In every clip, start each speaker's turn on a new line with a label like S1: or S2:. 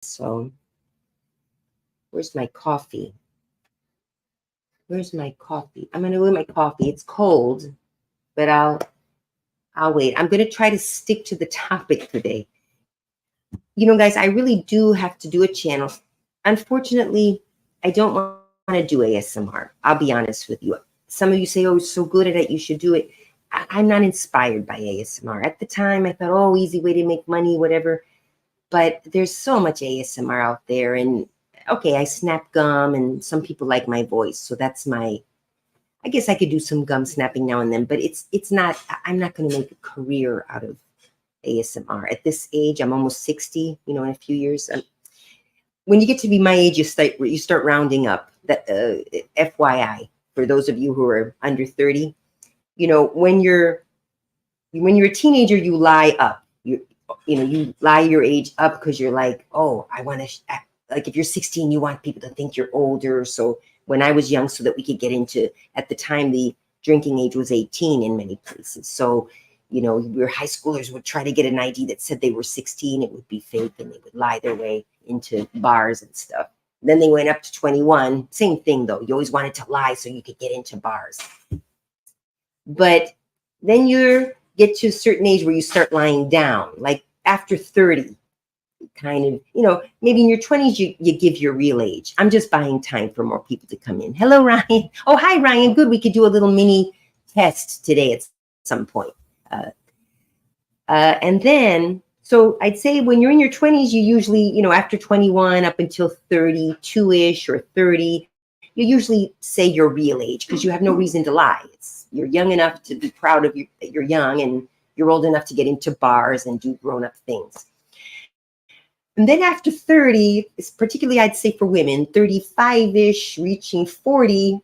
S1: So where's my coffee? Where's my coffee? I'm gonna go get my coffee. It's cold, but I'll wait. I'm gonna try to stick to the topic today. You know, guys, I really do have to do a channel. Unfortunately, I don't want to do ASMR. I'll be honest with you. Some of you say, "Oh, you're so good at it, you should do it." I'm not inspired by ASMR. At the time, I thought, "Oh, easy way to make money, whatever." But there's so much ASMR out there, and okay, I snap gum, and some people like my voice, so that's my. I guess I could do some gum snapping now and then, but it's not. I'm not going to make a career out of ASMR at this age. I'm almost 60. You know, in a few years, when you get to be my age, you start rounding up. That FYI for those of you who are under 30. You know, when you're a teenager, you lie up. You lie your age up because you're like, oh, I want to like if you're 16, you want people to think you're older. So when I was young, so that we could get into, at the time, the drinking age was 18 in many places. So, you know, your high schoolers would try to get an ID that said they were 16. It would be fake, and they would lie their way into bars and stuff. Then they went up to 21. Same thing, though. You always wanted to lie so you could get into bars. But then you get to a certain age where you start lying down, like after 30, kind of, you know, maybe in your 20s, you give your real age. I'm just buying time for more people to come in. Hello, Ryan. Oh, hi, Ryan. Good. We could do a little mini test today at some point. And then, so I'd say when you're in your 20s, you usually, you know, after 21 up until 32-ish or 30, you usually say your real age because you have no reason to lie. You're young enough to be proud of you that you're young, and you're old enough to get into bars and do grown-up things. And then after 30, particularly I'd say for women, 35-ish, reaching 40,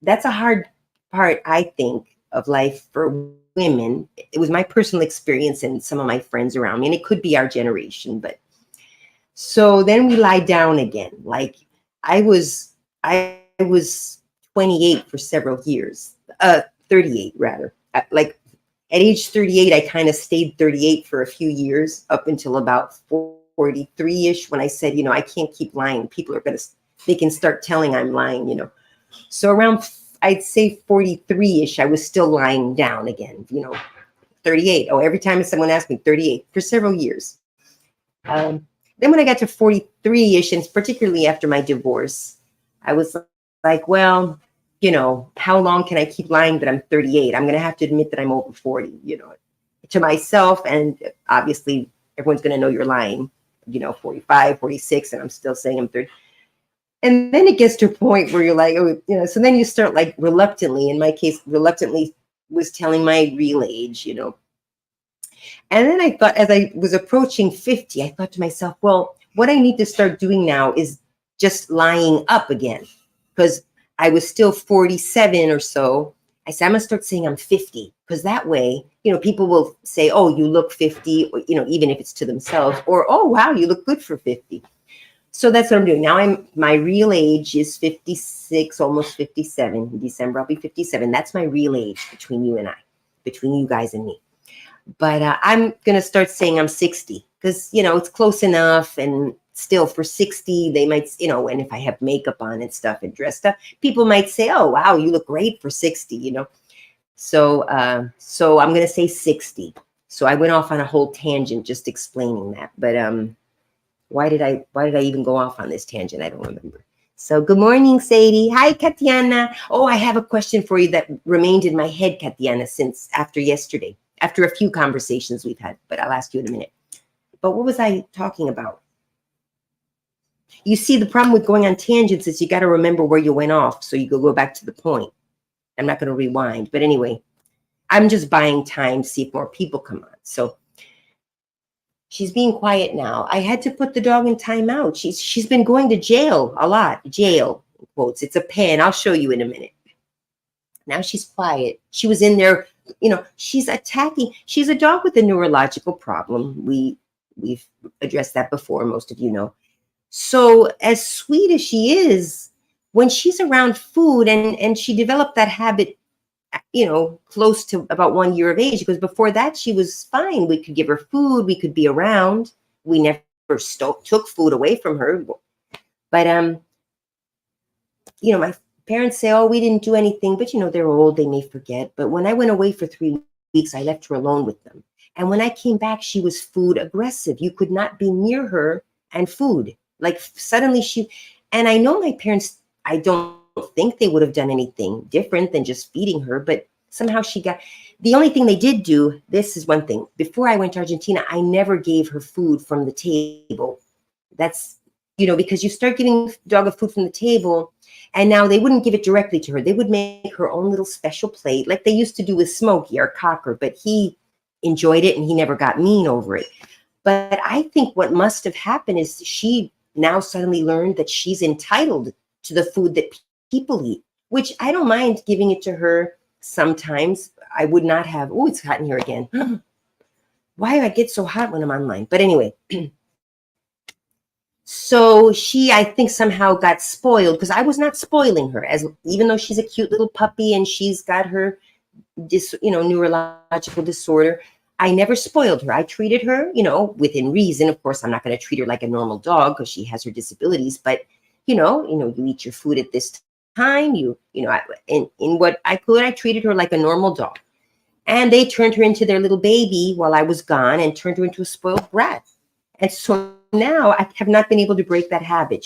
S1: that's a hard part, I think, of life for women. It was my personal experience and some of my friends around me, and it could be our generation. But so then we lie down again. Like I was 28 for several years, 38 rather. Like at age 38, I kind of stayed 38 for a few years up until about 43-ish, when I said, you know, I can't keep lying. People are they can start telling I'm lying, you know. So around, I'd say 43-ish, I was still lying down again, you know, 38. Oh, every time someone asked me, 38 for several years. Then when I got to 43-ish, and particularly after my divorce, I was like, well, you know, how long can I keep lying that I'm 38? I'm going to have to admit that I'm over 40, you know, to myself. And obviously, everyone's going to know you're lying, you know, 45, 46, and I'm still saying I'm 30. And then it gets to a point where you're like, oh, you know, so then you start like reluctantly, in my case, reluctantly was telling my real age, you know. And then I thought, as I was approaching 50, I thought to myself, well, what I need to start doing now is just lying up again, because I was still 47 or so. I said, I'm going to start saying I'm 50, because that way, you know, people will say, oh, you look 50, or, you know, even if it's to themselves, or, oh, wow, you look good for 50. So that's what I'm doing. Now my real age is 56, almost 57. In December, I'll be 57. That's my real age between you and I, between you guys and me. But I'm going to start saying I'm 60, because, you know, it's close enough. And still for 60, they might, you know, and if I have makeup on and stuff and dressed up, people might say, oh, wow, you look great for 60, you know. So I'm going to say 60. So I went off on a whole tangent just explaining that. But why did I even go off on this tangent? I don't remember. So good morning, Sadie. Hi, Katiana. Oh, I have a question for you that remained in my head, Katiana, since after yesterday, after a few conversations we've had, but I'll ask you in a minute. But what was I talking about? You see, the problem with going on tangents is you got to remember where you went off so you can go back to the point. I'm not going to rewind. But anyway, I'm just buying time to see if more people come on. So she's being quiet now. I had to put the dog in timeout. She's been going to jail a lot. Jail, in quotes. It's a pen. I'll show you in a minute. Now she's quiet. She was in there, you know, she's attacking. She's a dog with a neurological problem. We've addressed that before, most of you know. So as sweet as she is, when she's around food, and she developed that habit, you know, close to about 1 year of age, because before that she was fine. We could give her food, we could be around. We never took food away from her. But my parents say, "Oh, we didn't do anything," but they're old, they may forget. But when I went away for 3 weeks, I left her alone with them. And when I came back, she was food aggressive. You could not be near her and food. Like suddenly and I know my parents, I don't think they would have done anything different than just feeding her, but somehow the only thing they did do, this is one thing. Before I went to Argentina, I never gave her food from the table. That's, because you start giving dog a food from the table, and now they wouldn't give it directly to her. They would make her own little special plate, like they used to do with Smokey, our cocker, but he enjoyed it and he never got mean over it. But I think what must have happened is she now suddenly learned that she's entitled to the food that people eat, which I don't mind giving it to her sometimes. I would not have. Oh, it's hot in here again. Why do I get so hot when I'm online? But anyway, so she, I think, somehow got spoiled because I was not spoiling her, as even though she's a cute little puppy and she's got her neurological disorder. I never spoiled her. I treated her, within reason. Of course, I'm not going to treat her like a normal dog because she has her disabilities. But you eat your food at this time. In what I could, I treated her like a normal dog. And they turned her into their little baby while I was gone and turned her into a spoiled brat. And so now I have not been able to break that habit.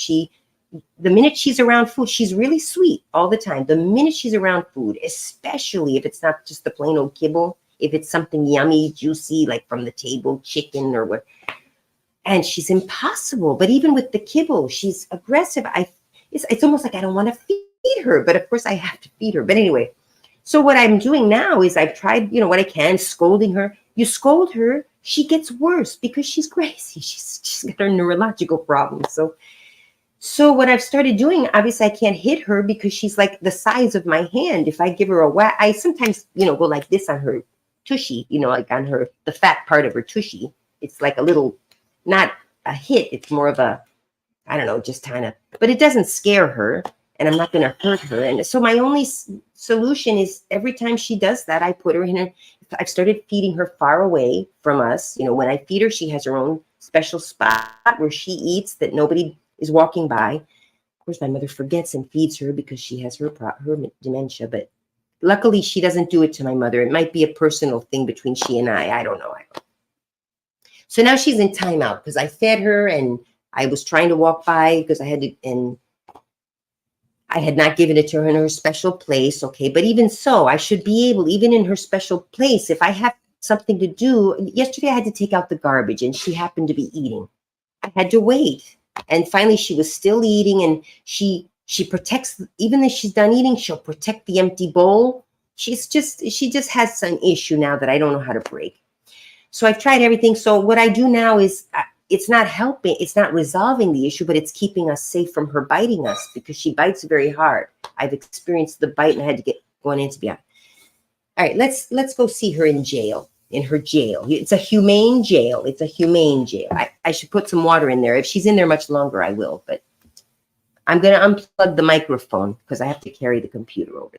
S1: The minute she's around food, she's really sweet all the time. The minute she's around food, especially if it's not just the plain old kibble, if it's something yummy, juicy, like from the table, chicken or what, and she's impossible. But even with the kibble, she's aggressive. It's almost like I don't want to feed her, but of course I have to feed her. But anyway, so what I'm doing now is I've tried, what I can, scolding her. You scold her, she gets worse because she's crazy. She's got her neurological problems. So what I've started doing, obviously I can't hit her because she's like the size of my hand. If I give her a whack, I sometimes, go like this on her tushy, like on the fat part of her tushy. It's like a little, not a hit. It's more of a, I don't know, just kind of, but it doesn't scare her and I'm not going to hurt her. And so my only solution is every time she does that, I put her I've started feeding her far away from us. When I feed her, she has her own special spot where she eats that nobody is walking by. Of course, my mother forgets and feeds her because she has her dementia, but luckily she doesn't do it to my mother. It might be a personal thing between she and I don't know. So now she's in timeout because I fed her and I was trying to walk by because I had to, and I had not given it to her in her special place. Okay. But even so, I should be able, even in her special place, if I have something to do. Yesterday, I had to take out the garbage and she happened to be eating. I had to wait. And finally, she was still eating and she protects, even if she's done eating, she'll protect the empty bowl. She just has some issue now that I don't know how to break. So I've tried everything. So what I do now is it's not helping. It's not resolving the issue, but it's keeping us safe from her biting us because she bites very hard. I've experienced the bite and I had to get going antibiotic. All right, let's go see her in jail, in her jail. It's a humane jail. It's a humane jail. I should put some water in there. If she's in there much longer, I will. But I'm going to unplug the microphone because I have to carry the computer over.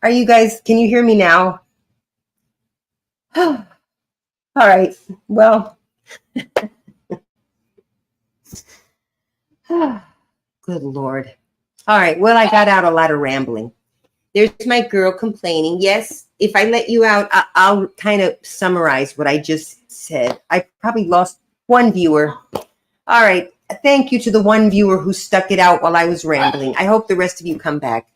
S1: Are you guys, can you hear me now? All right. Well, good Lord. All right. Well, I got out a lot of rambling. There's my girl complaining. Yes, if I let you out, I'll kind of summarize what I just said. I probably lost one viewer. All right. Thank you to the one viewer who stuck it out while I was rambling. I hope the rest of you come back.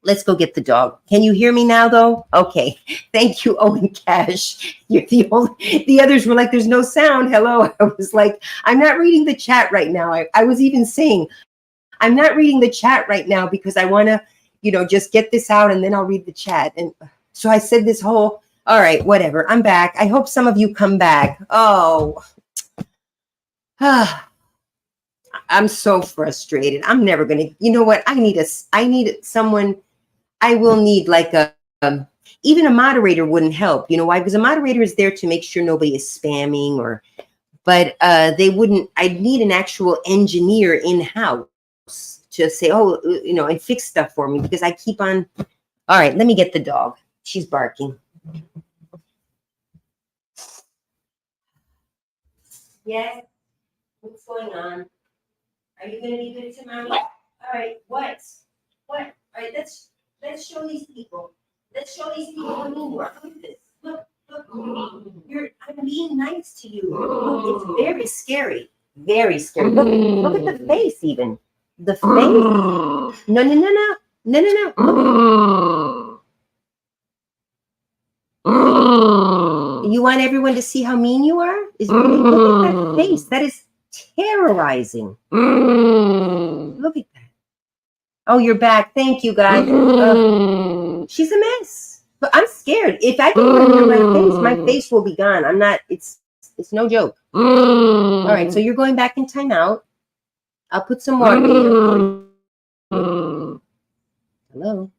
S1: Let's go get the dog. Can you hear me now, though? Okay. Thank you, Owen Cash. You're the only. The others were like, "There's no sound." Hello. I was like, "I'm not reading the chat right now." I was even saying, "I'm not reading the chat right now because I want to, just get this out and then I'll read the chat." And so I said this whole. All right, whatever. I'm back. I hope some of you come back. Oh. I'm so frustrated. I'm never gonna. You know what? I need someone. I will need like even a moderator wouldn't help. You know why? Because a moderator is there to make sure nobody is spamming but they wouldn't. I'd need an actual engineer in house to say, oh, and fix stuff for me because I keep on. All right, let me get the dog. She's barking. Yes. What's going on? Are you going to be good to mommy? All right. What? All right. Let's show these people. Let's show these people what you are. Look at this. Look. I'm being nice to you. Look, it's very scary. Very scary. Look at the face even. The face. No. You want everyone to see how mean you are? Look at that face. That is terrorizing. Look at that. Oh, you're back. Thank you, guys. She's a mess. But I'm scared. If I can remember my face will be gone. I'm not. It's no joke. All right. So you're going back in timeout. I'll put some water in here. Hello.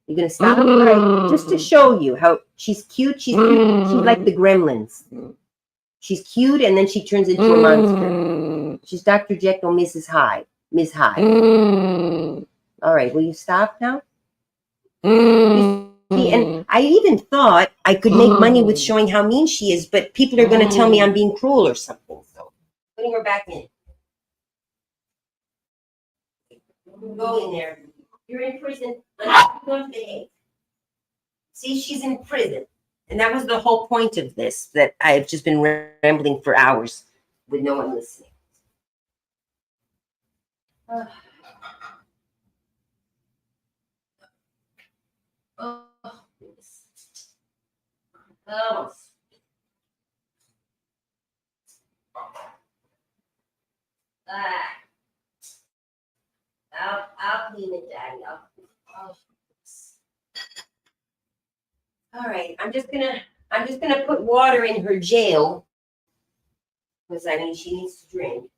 S1: You're gonna stop? All right. Just to show you how she's cute. She's cute. She's like the Gremlins. She's cute, and then she turns into a monster. She's Dr. Jekyll, Mrs. Hyde. Miss Hyde. All right, will you stop now? And I even thought I could make money with showing how mean she is, but people are going to tell me I'm being cruel or something. So putting her back in. Go in there. You're in prison. Don't behave. See, she's in prison. And that was the whole point of this, that I've just been rambling for hours with no one listening. Oh, I'll clean it, Daddy. All right, I'm just gonna put water in her jail because she needs to drink.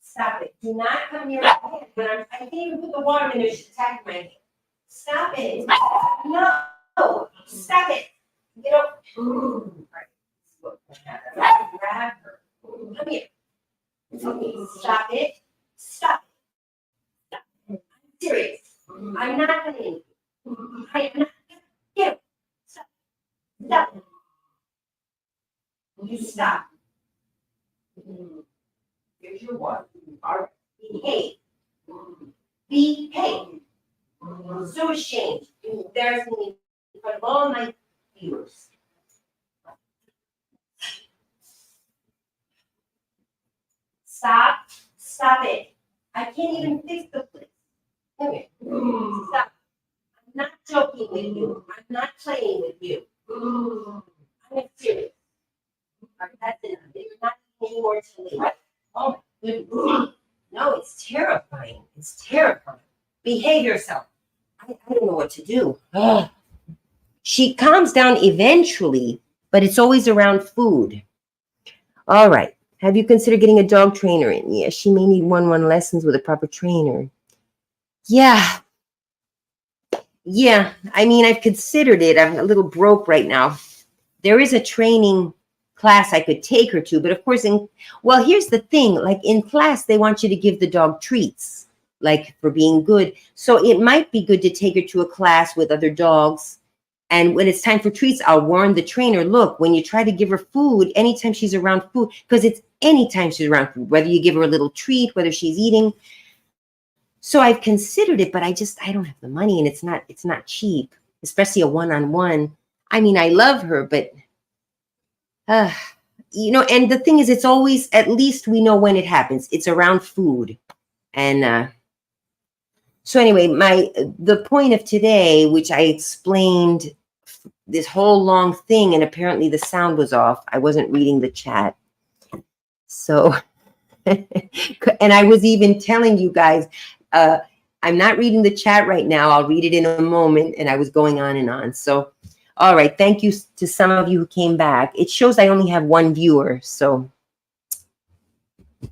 S1: Stop it! Do not come near my head. When I can't even put the water in there. She's attacking my head. Stop it! No! Stop it! Get up! All right, grab her. Come here. Okay, stop it! Stop it! I'm serious. I'm not playing. I am not. Get up. Stop. You stop. Here's your water. All right. Behave. Behave. I'm so ashamed. You embarrass me in front of all my viewers. Stop. Stop it. I can't even fix the place. Come here. Stop. I'm not joking with you. I'm not playing with you. I'm serious. All right, that's enough. There's not any more to leave. Oh my goodness. No, it's terrifying. It's terrifying. Behave yourself. I don't know what to do. She calms down eventually, but it's always around food. All right. Have you considered getting a dog trainer in? Yeah, she may need one-on-one lessons with a proper trainer. Yeah. I mean, I've considered it. I'm a little broke right now. There is a training class I could take her to, but of course, here's the thing. Like in class, they want you to give the dog treats. like for being good. So it might be good to take her to a class with other dogs. And when it's time for treats, I'll warn the trainer, look, when you try to give her food, anytime she's around food, because it's anytime she's around food, whether you give her a little treat, whether she's eating. So I've considered it, but I don't have the money, and it's not cheap, especially a one-on-one. I mean, I love her, but uh, and the thing is, it's always, at least we know when it happens. It's around food. And so anyway, the point of today, which I explained this whole long thing, and apparently the sound was off. I wasn't reading the chat. So, and I was even telling you guys, I'm not reading the chat right now. I'll read it in a moment. And I was going on and on. So, all right. Thank you to some of you who came back. It shows I only have one viewer. So,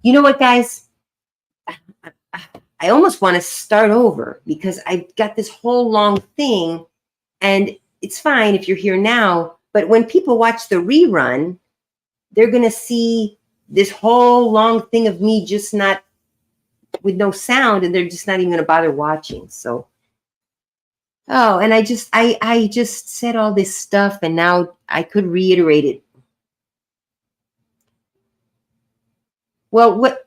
S1: you know what, guys? I almost want to start over because I've got this whole long thing, and it's fine if you're here now. But when people watch the rerun, they're going to see this whole long thing of me just not with no sound, and they're just not even going to bother watching. So, oh, and I just said all this stuff, and now I could reiterate it. Well,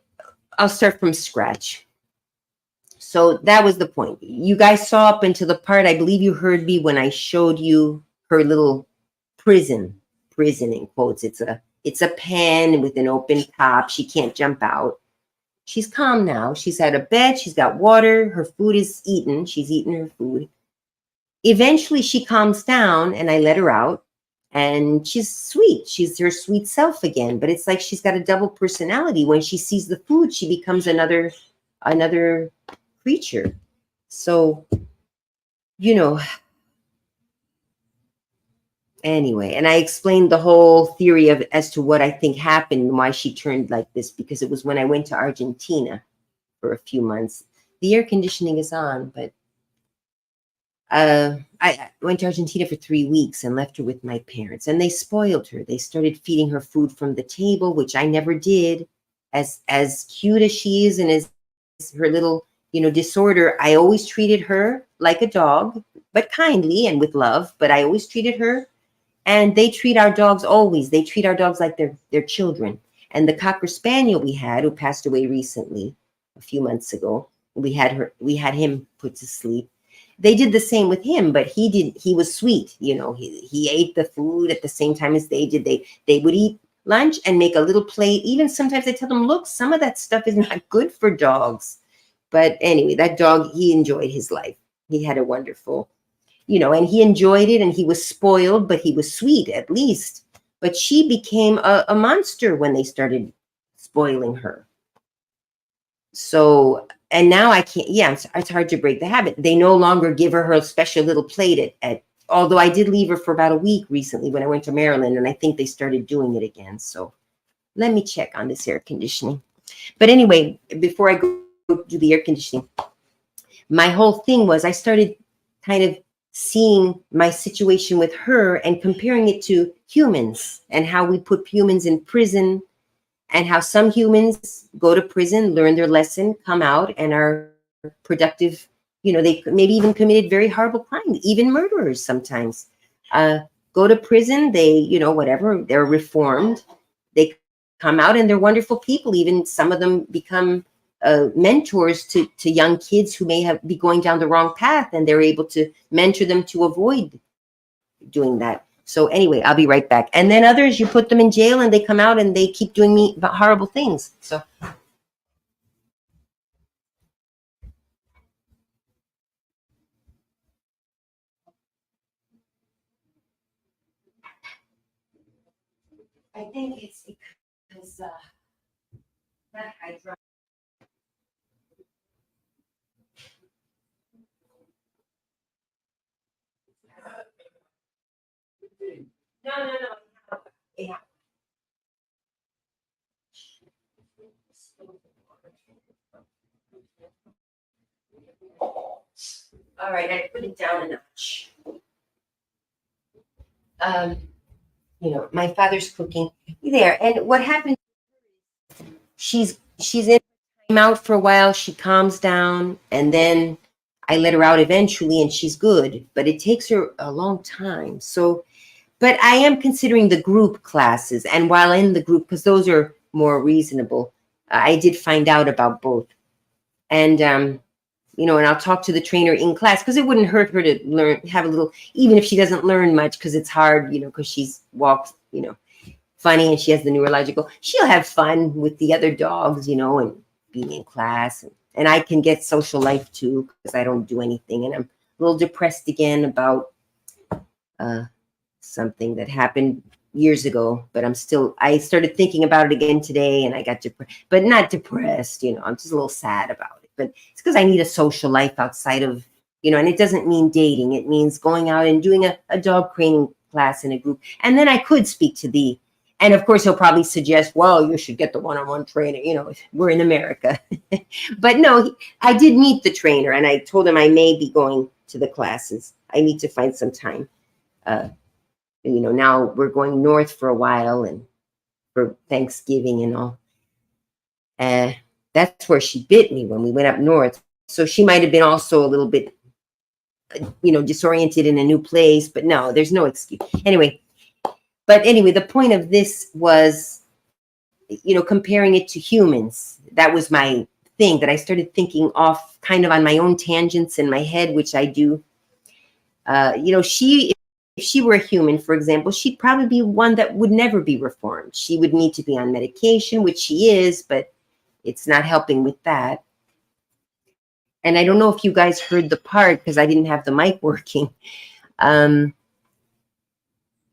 S1: I'll start from scratch. So that was the point. You guys saw up into the part, I believe you heard me when I showed you her little prison in quotes. It's a pen with an open top. She can't jump out. She's calm now. She's had a bed. She's got water. Her food is eaten. She's eaten her food. Eventually she calms down, and I let her out, and she's sweet. She's her sweet self again. But it's like she's got a double personality. When she sees the food, she becomes another creature. So, anyway, and I explained the whole theory as to what I think happened and why she turned like this, because it was when I went to Argentina for a few months. The air conditioning is on, but I went to Argentina for 3 weeks and left her with my parents, and they spoiled her. They started feeding her food from the table, which I never did. As cute as she is, and as her little disorder, I always treated her like a dog, but kindly and with love. But I always treated her, and they treat our dogs always. They treat our dogs like they're children. And the Cocker Spaniel we had, who passed away recently, a few months ago, we had him put to sleep. They did the same with him, but he was sweet. He ate the food at the same time as they did. They would eat lunch and make a little plate. Even sometimes I tell them, look, some of that stuff is not good for dogs. But anyway, that dog, he enjoyed his life. He had a wonderful, and he enjoyed it, and he was spoiled, but he was sweet at least. But she became a monster when they started spoiling her. So, and now I can't, it's hard to break the habit. They no longer give her her special little plate although I did leave her for about a week recently when I went to Maryland, and I think they started doing it again. So let me check on this air conditioning. But anyway, before I go do the air conditioning, my whole thing was I started kind of seeing my situation with her and comparing it to humans, and how we put humans in prison, and how some humans go to prison, learn their lesson, come out, and are productive. They maybe even committed very horrible crimes, even murderers sometimes. Go to prison, they, whatever, they're reformed. They come out and they're wonderful people. Even some of them become mentors to young kids who may be going down the wrong path, and they're able to mentor them to avoid doing that. So anyway, I'll be right back. And then others, you put them in jail and they come out and they keep doing horrible things. So. I think it's because that hydro. No. Yeah. All right, I put it down a notch. My father's cooking there, and what happened? She's in out for a while, she calms down, and then I let her out eventually, and she's good. But it takes her a long time. So, but I am considering the group classes, and while in the group, because those are more reasonable, I did find out about both, and and I'll talk to the trainer in class because it wouldn't hurt her to learn, have a little, even if she doesn't learn much because it's hard, because she's walks, funny and she has the neurological. She'll have fun with the other dogs, and being in class, and I can get social life too because I don't do anything, and I'm a little depressed again about uh, something that happened years ago, but I started thinking about it again today and I got depressed, but not depressed, I'm just a little sad about it. But it's because I need a social life outside of, and it doesn't mean dating. It means going out and doing a dog training class in a group. And then I could speak to and of course he'll probably suggest, well, you should get the one-on-one trainer. We're in America. But no, I did meet the trainer and I told him I may be going to the classes. I need to find some time. Now we're going north for a while and for Thanksgiving and all. That's where she bit me when we went up north. So she might have been also a little bit, disoriented in a new place, but no, there's no excuse. Anyway, the point of this was, comparing it to humans. That was my thing that I started thinking off kind of on my own tangents in my head, which I do. If she were a human, for example, she'd probably be one that would never be reformed. She would need to be on medication, which she is, but it's not helping with that. And I don't know if you guys heard the part because I didn't have the mic working. Um,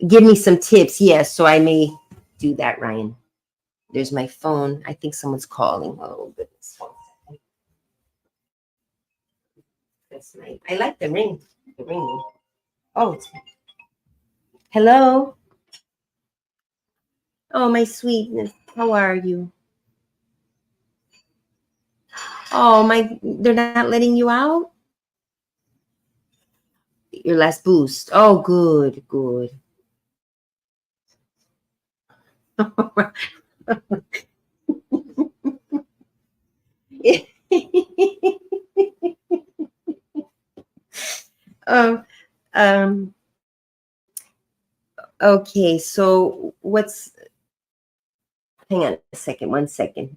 S1: Give me some tips. Yes, so I may do that, Ryan. There's my phone. I think someone's calling. Oh, goodness. That's nice. I like the ring. The ringing. Oh, hello. Oh, my sweetness. How are you? Oh, they're not letting you out? Your last boost. Oh, good, good. Oh, um, okay, so hang on a second, 1 second.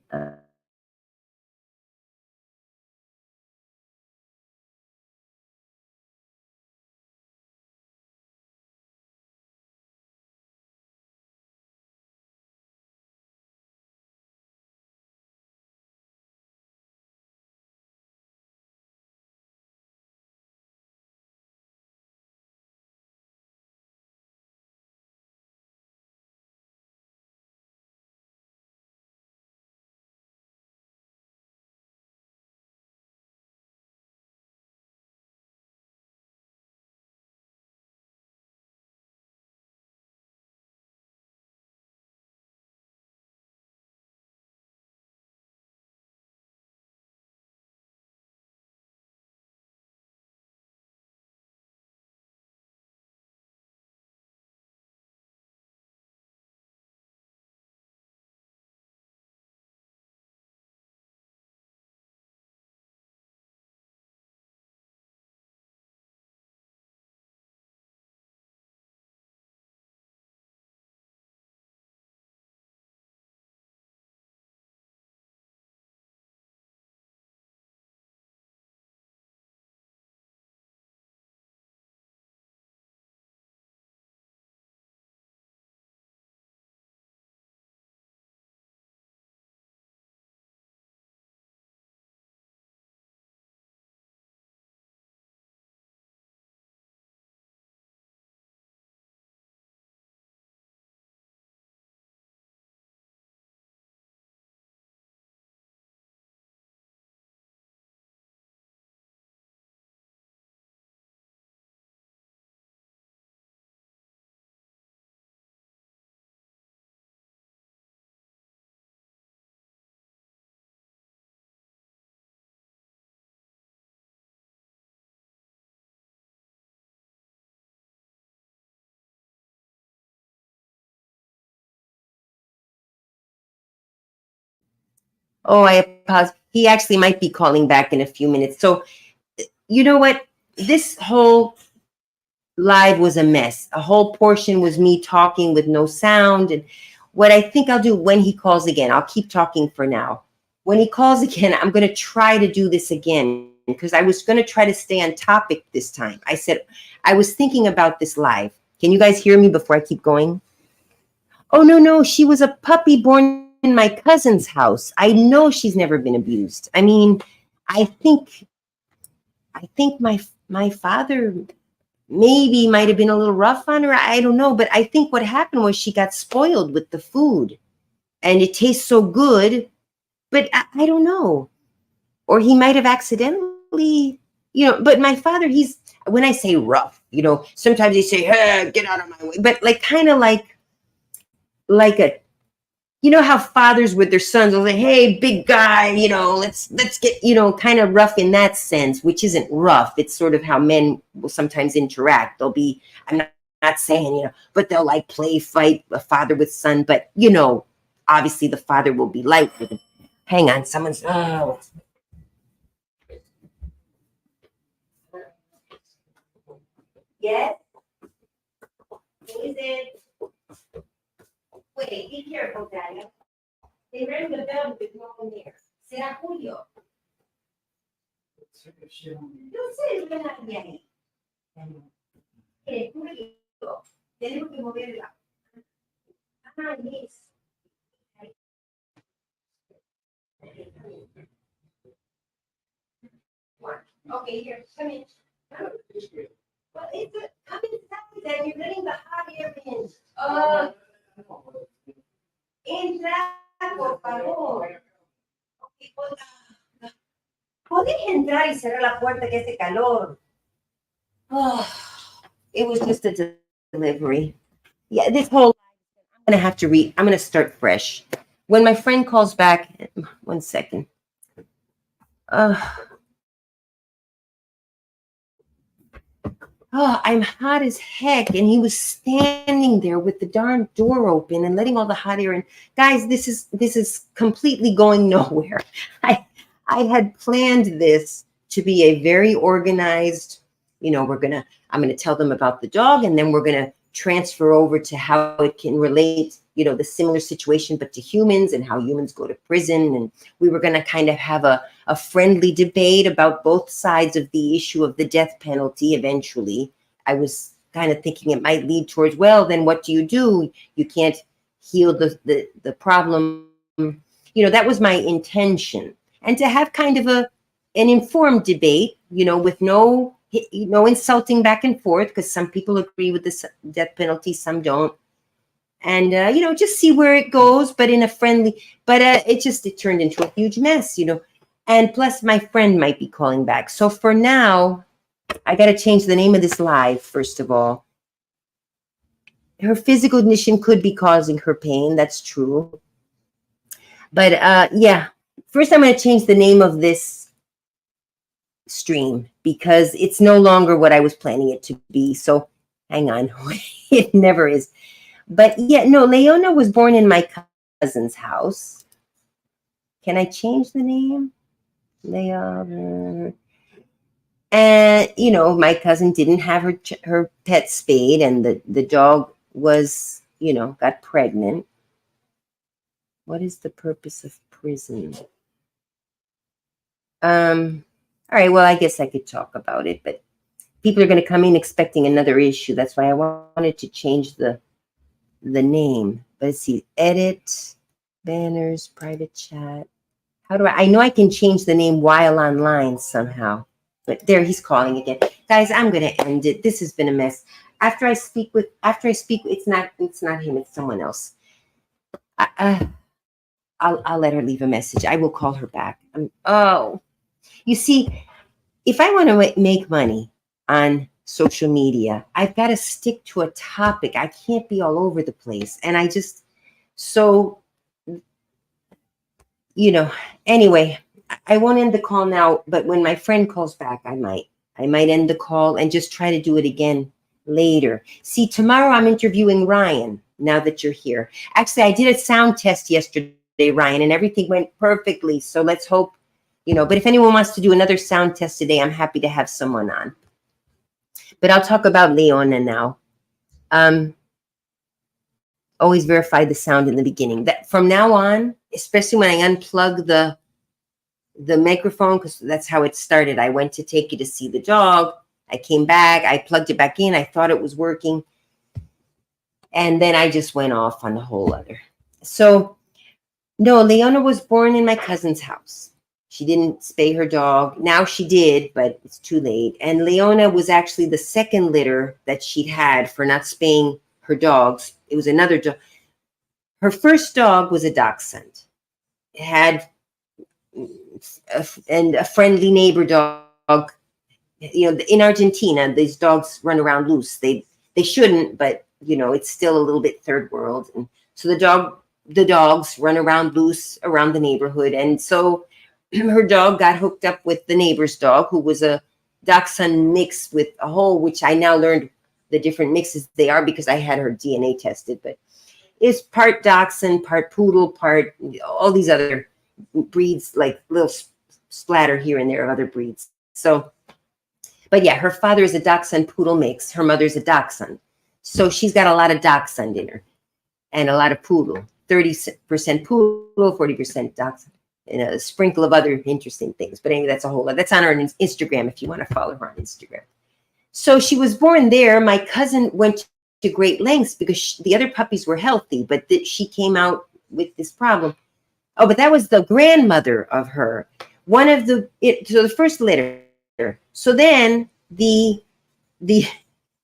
S1: Oh, I apologize. He actually might be calling back in a few minutes. So, you know what? This whole live was a mess. A whole portion was me talking with no sound. And what I think I'll do when he calls again, I'll keep talking for now. When he calls again, I'm going to try to do this again because I was going to try to stay on topic this time. I said, I was thinking about this live. Can you guys hear me before I keep going? Oh, no, no. She was a puppy born in my cousin's house. I know she's never been abused. I mean, I think my father maybe might have been a little rough on her. I don't know. But I think what happened was she got spoiled with the food and it tastes so good. But I don't know. Or he might have accidentally, but my father, when I say rough, sometimes they say, hey, get out of my way. But like kind of like a, how fathers with their sons will say, hey, big guy, let's get, kind of rough in that sense, which isn't rough. It's sort of how men will sometimes interact. They'll be, I'm not saying, but they'll like play fight, a father with son. But, obviously the father will be light with him. Hang on, someone's, yes? Who is it? Wait, be careful, Daddy. They rang the bell, but there's no one there. ¿Será Julio? No sé, no hay nadie ahí. Julio, tenemos que moverla. Ah, yes. Okay, here, come in. Well, come inside, Dad. You're letting the hot air in. Entra, por favor. Okay, ¿podés entrar y cerrar la puerta que hace calor? Oh, it was just a delivery. Yeah, this whole, I'm going to start fresh. When my friend calls back, 1 second. I'm hot as heck. And he was standing there with the darn door open and letting all the hot air in. Guys, this is completely going nowhere. I had planned this to be a very organized, I'm going to tell them about the dog, and then we're going to transfer over to how it can relate, the similar situation, but to humans and how humans go to prison. And we were going to kind of have a friendly debate about both sides of the issue of the death penalty. Eventually, I was kind of thinking it might lead towards, well, then what do? You can't heal the problem. That was my intention. And to have kind of an informed debate, with no insulting back and forth, because some people agree with the death penalty, some don't. And, just see where it goes, but in a friendly, but it turned into a huge mess, and plus my friend might be calling back. So for now, I got to change the name of this live, first of all. Her physical condition could be causing her pain. That's true. But yeah, first I'm going to change the name of this stream because it's no longer what I was planning it to be. So hang on. It never is. But yeah, no, Leona was born in my cousin's house. Can I change the name? Leona. And, my cousin didn't have her pet spayed, and the dog was, got pregnant. What is the purpose of prison? All right, well, I guess I could talk about it, but people are going to come in expecting another issue. That's why I wanted to change the name. But let's see, edit, banners, private chat. How do I know I can change the name while online somehow. But there, he's calling again. Guys, I'm going to end it. This has been a mess. After I speak, it's not him, it's someone else. I'll let her leave a message. I will call her back. You see, if I want to make money on social media, I've got to stick to a topic. I can't be all over the place. And anyway, I won't end the call now, but when my friend calls back, I might end the call and just try to do it again later. See, tomorrow I'm interviewing Ryan, now that you're here. Actually, I did a sound test yesterday, Ryan, and everything went perfectly. So let's hope But if anyone wants to do another sound test today, I'm happy to have someone on. But I'll talk about Leona now. Always verify the sound in the beginning. That from now on, especially when I unplug the microphone, because that's how it started. I went to take you to see the dog. I came back. I plugged it back in. I thought it was working. And then I just went off on the whole other. So, no, Leona was born in my cousin's house. She didn't spay her dog. Now she did, but it's too late. And Leona was actually the second litter that she'd had for not spaying her dogs. It was another dog. Her first dog was a dachshund. It had a friendly neighbor dog. In Argentina, these dogs run around loose. They shouldn't, but it's still a little bit third world. And so the dogs run around loose around the neighborhood. And so her dog got hooked up with the neighbor's dog, who was a dachshund mix with a whole, which I now learned the different mixes they are because I had her DNA tested, but it's part dachshund, part poodle, part all these other breeds, like little splatter here and there of other breeds. So, but yeah, her father is a dachshund poodle mix. Her mother's a dachshund. So she's got a lot of dachshund in her and a lot of poodle, 30% poodle, 40% dachshund, and a sprinkle of other interesting things. But anyway, that's a whole lot. That's on her Instagram if you want to follow her on Instagram. So she was born there. My cousin went to great lengths because the other puppies were healthy, but she came out with this problem. Oh, but that was the grandmother of her. So the first litter. So then the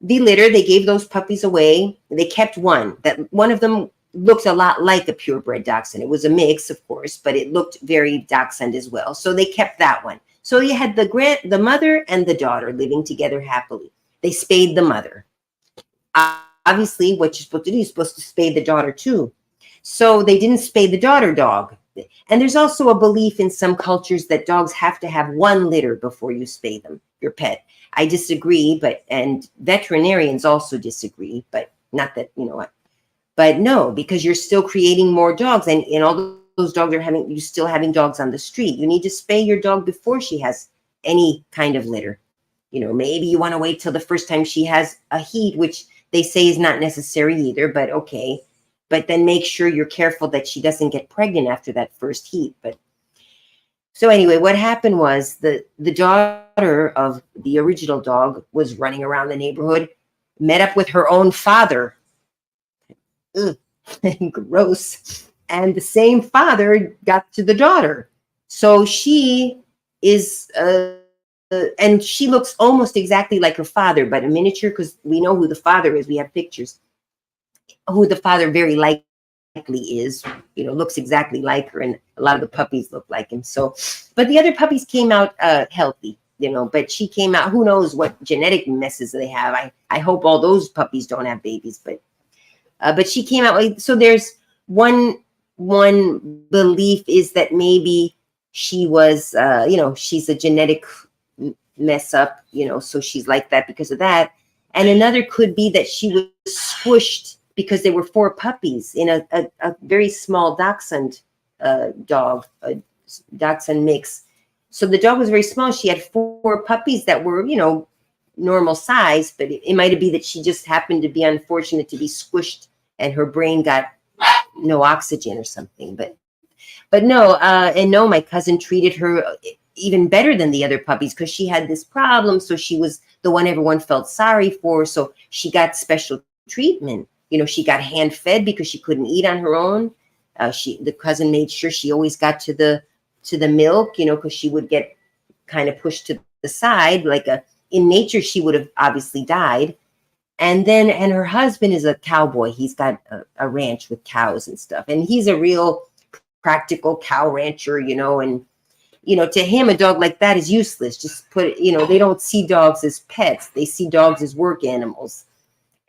S1: litter, they gave those puppies away. They kept one. That one of them looked a lot like a purebred dachshund. It was a mix, of course, but it looked very dachshund as well. So they kept that one. So you had the mother and the daughter living together happily. They spayed the mother. Obviously, what you're supposed to do, you're supposed to spay the daughter too. So they didn't spay the daughter dog. And there's also a belief in some cultures that dogs have to have one litter before you spay them, your pet. I disagree, and veterinarians also disagree, but not that, but no, because you're still creating more dogs, and all those dogs you're still having dogs on the street. You need to spay your dog before she has any kind of litter. Maybe you want to wait till the first time she has a heat, which they say is not necessary either, but okay. But then make sure you're careful that she doesn't get pregnant after that first heat. But so anyway, what happened was the daughter of the original dog was running around the neighborhood, met up with her own father. Ugh, gross. And the same father got to the daughter. So she is, and she looks almost exactly like her father, but a miniature, because we know who the father is. We have pictures. Who the father very likely is, looks exactly like her, and a lot of the puppies look like him. So, but the other puppies came out healthy, but she came out, who knows what genetic messes they have. I hope all those puppies don't have babies, but she came out. So there's one belief is that maybe she was, she's a genetic mess up, so she's like that because of that. And another could be that she was squished because there were 4 puppies in a very small dachshund dog, a dachshund mix. So the dog was very small. She had 4 puppies that were, normal size, but it might be that she just happened to be unfortunate to be squished and her brain got no oxygen or something. But no, my cousin treated her even better than the other puppies because she had this problem. So she was the one everyone felt sorry for. So she got special treatment. She got hand fed because she couldn't eat on her own. The cousin made sure she always got to the milk, because she would get kind of pushed to the side. In nature, she would have obviously died. And her husband is a cowboy. He's got a ranch with cows and stuff. And he's a real practical cow rancher, and, to him, a dog like that is useless. Just they don't see dogs as pets. They see dogs as work animals.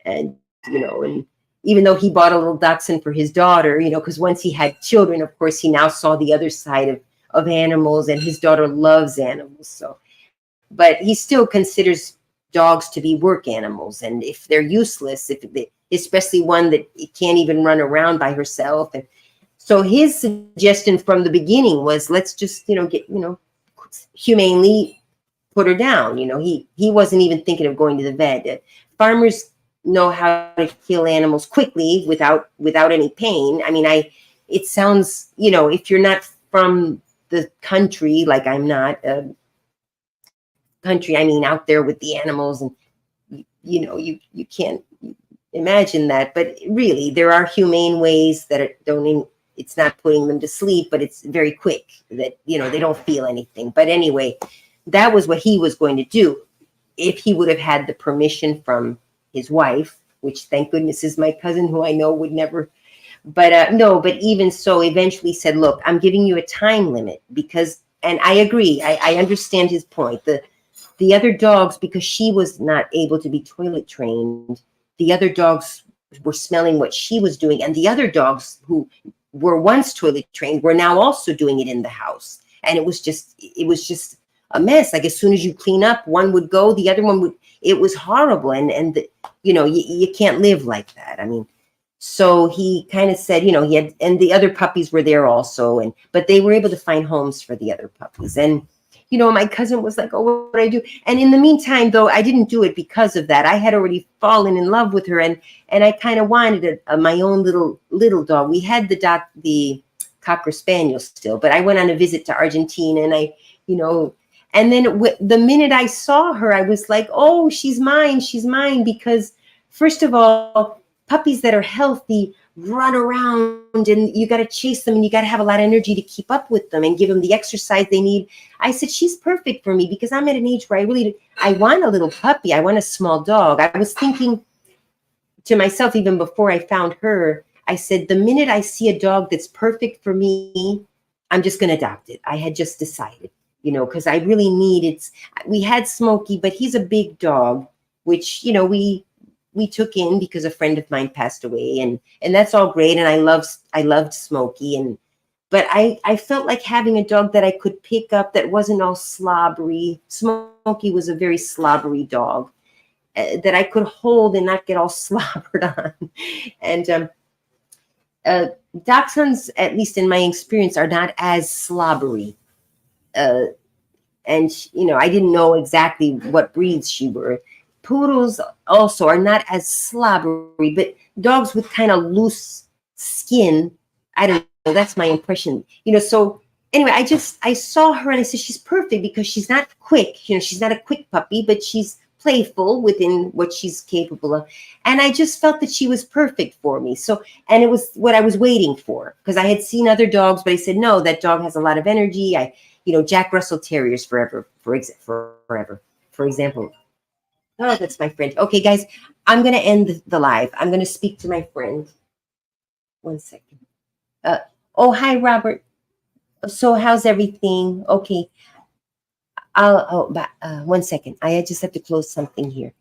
S1: And, and even though he bought a little dachshund for his daughter, because once he had children, of course, he now saw the other side of animals, and his daughter loves animals. So, but he still considers dogs to be work animals. And if they're useless, especially one that can't even run around by herself. And so his suggestion from the beginning was, let's just, humanely put her down. He wasn't even thinking of going to the vet. Farmers know how to kill animals quickly without any pain. I mean, it sounds, if you're not from the country, like I'm not, country, I mean, out there with the animals, and you can't imagine that. But really, there are humane ways that it's not putting them to sleep, but it's very quick, that they don't feel anything. But anyway, that was what he was going to do if he would have had the permission from his wife, which thank goodness is my cousin, who I know would never. But no, but even so, eventually said, look, I'm giving you a time limit, because, and I agree, I understand his point. The other dogs, because she was not able to be toilet trained, the other dogs were smelling what she was doing, and the other dogs who were once toilet trained were now also doing it in the house. And it was just a mess. Like, as soon as you clean up, one would go, the other one would. It was horrible, and you can't live like that. I mean, so he kind of said, he had, and the other puppies were there also, but they were able to find homes for the other puppies. And my cousin was like, oh, what do I do? And in the meantime, though, I didn't do it because of that. I had already fallen in love with her, and I kind of wanted my own little dog. We had the Cocker Spaniel still, but I went on a visit to Argentina, and and then the minute I saw her, I was like, oh, she's mine, because first of all, puppies that are healthy run around, and you got to chase them, and you got to have a lot of energy to keep up with them and give them the exercise they need. I said, she's perfect for me, because I'm at an age where I want a little puppy. I want a small dog. I was thinking to myself, even before I found her, I said, the minute I see a dog that's perfect for me, I'm just going to adopt it. I had just decided, because I really we had Smokey, but he's a big dog, which, we took in because a friend of mine passed away, and that's all great. And I loved Smokey, but I felt like having a dog that I could pick up that wasn't all slobbery. Smokey was a very slobbery dog, that I could hold and not get all slobbered on. And dachshunds, at least in my experience, are not as slobbery. And I didn't know exactly what breeds she were. Poodles also are not as slobbery, but dogs with kind of loose skin, I don't know, that's my impression. So anyway, I saw her, and I said, she's perfect, because she's not quick. She's not a quick puppy, but she's playful within what she's capable of. And I just felt that she was perfect for me. So, and it was what I was waiting for, because I had seen other dogs, but I said, no, that dog has a lot of energy. Jack Russell Terriers forever, for example. Oh, that's my friend. Okay, guys, I'm going to end the live. I'm going to speak to my friend. 1 second. Oh, hi, Robert. So how's everything? Okay. 1 second. I just have to close something here.